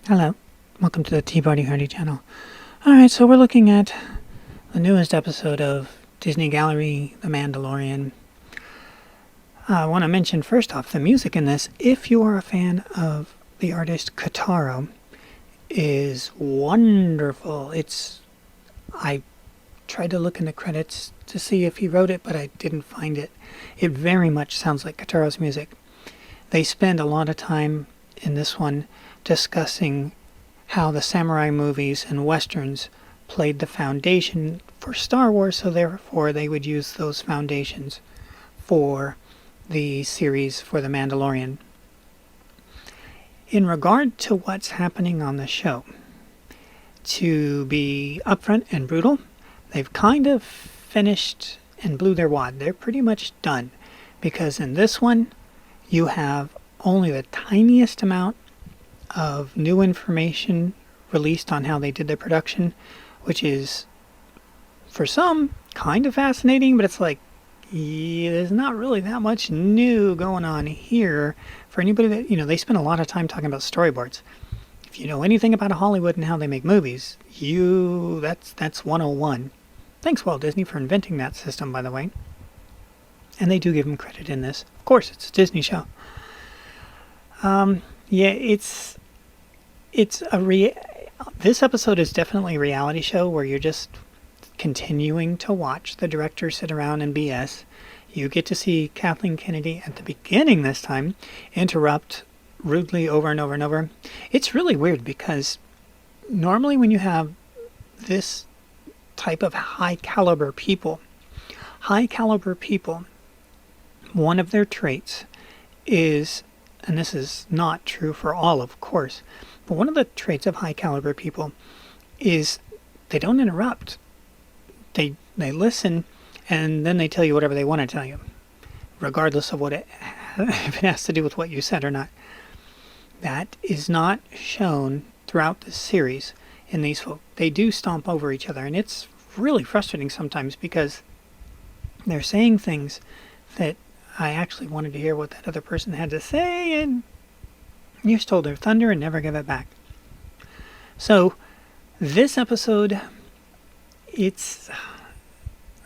Hello, welcome to the Tea Party Hardy channel. Alright, so we're looking at the newest episode of Disney Gallery, The Mandalorian. I want to mention first off, the music in this, if you are a fan of the artist Kotaro, is wonderful. I tried to look in the credits to see if he wrote it, but I didn't find it. It very much sounds like Kotaro's music. They spend a lot of time in this one discussing how the samurai movies and westerns played the foundation for Star Wars, so therefore they would use those foundations for the series for The Mandalorian. In regard to what's happening on the show, to be upfront and brutal, they've kind of finished and blew their wad. They're pretty much done, because in this one you have only the tiniest amount of new information released on how they did their production, which is, for some, kind of fascinating, but it's like, yeah, there's not really that much new going on here. For anybody that, they spend a lot of time talking about storyboards. If you know anything about Hollywood and how they make movies, that's 101. Thanks, Walt Disney, for inventing that system, by the way. And they do give them credit in this. Of course, it's a Disney show. This episode is definitely a reality show where you're just continuing to watch the director sit around and BS. You get to see Kathleen Kennedy at the beginning this time interrupt rudely over and over and over. It's really weird because normally when you have this type of high caliber people, one of their traits is, and this is not true for all, of course, but one of the traits of high caliber people is they don't interrupt. They listen, and then they tell you whatever they want to tell you, regardless of if it has to do with what you said or not. That is not shown throughout the series in these folk. They do stomp over each other, and it's really frustrating sometimes because they're saying things that I actually wanted to hear what that other person had to say, and you stole their thunder and never give it back. So, this episode, you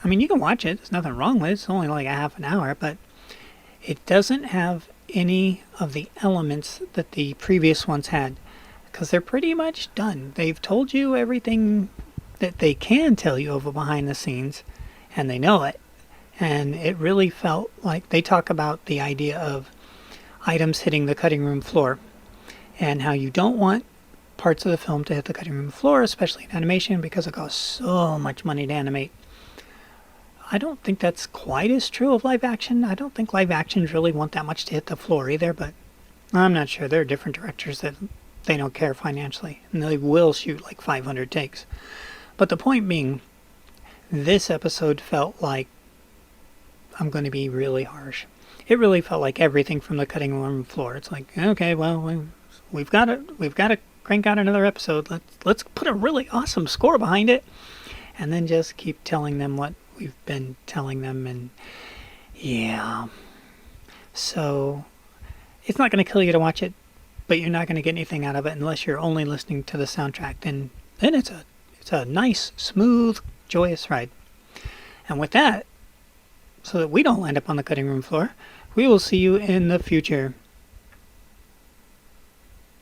can watch it. There's nothing wrong with it. It's only like a half an hour, but it doesn't have any of the elements that the previous ones had, because they're pretty much done. They've told you everything that they can tell you over behind the scenes, and they know it. And it really felt like they talk about the idea of items hitting the cutting room floor and how you don't want parts of the film to hit the cutting room floor, especially in animation, because it costs so much money to animate. I don't think that's quite as true of live action. I don't think live actions really want that much to hit the floor either, but I'm not sure. There are different directors that they don't care financially, and they will shoot like 500 takes. But the point being, this episode felt like, I'm going to be really harsh, it really felt like everything from the cutting room floor. It's like, okay, well, we've got to crank out another episode. Let's put a really awesome score behind it, and then just keep telling them what we've been telling them. And yeah, so it's not going to kill you to watch it, but you're not going to get anything out of it unless you're only listening to the soundtrack. Then it's a nice, smooth, joyous ride. And with that, so that we don't land up on the cutting room floor, we will see you in the future.